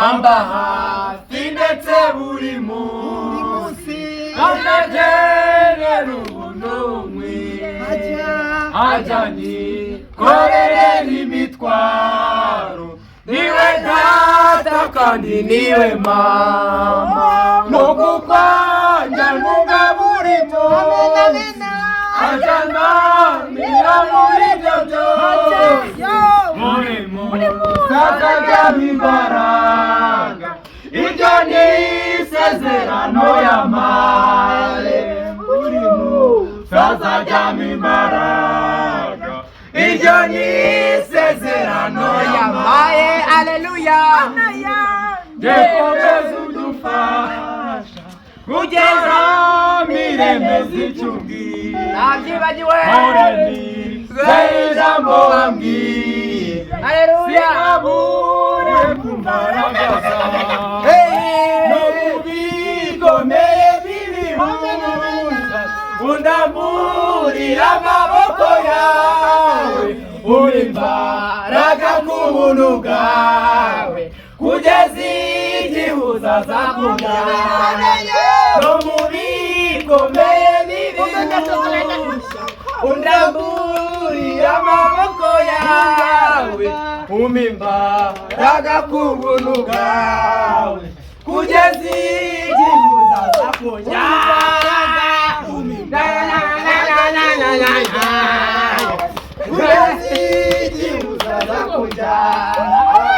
amba hafi ndetse buri munsi akagenera ubunumwe ajya nikorerera imitwaro niwe data kandi niwe mama nukukwanja nugaburimo ajya ndamira muri ibyo byose muri sakajyamo imbaraga ibyo ni isezerano y'amare buri sakajyamo imbaraga ibyo ni isezerano y'amare aleluya yekomeza udufasha kugeza miremezi icyubwira nabyibagiwe ijambo wambwiye sinabure kumbaraga zawe no mu bikomeye birihuza undamburira amaboko yawe uri imbaraga ku buntu bwawe kugeza igihe uzazakubyara no mu bikomeye birihuza undamburira amaboko yawe umpa imbaraga ku buntu bwawe kugeza igihe uzazakubyara kugeza igihe uzazakubyara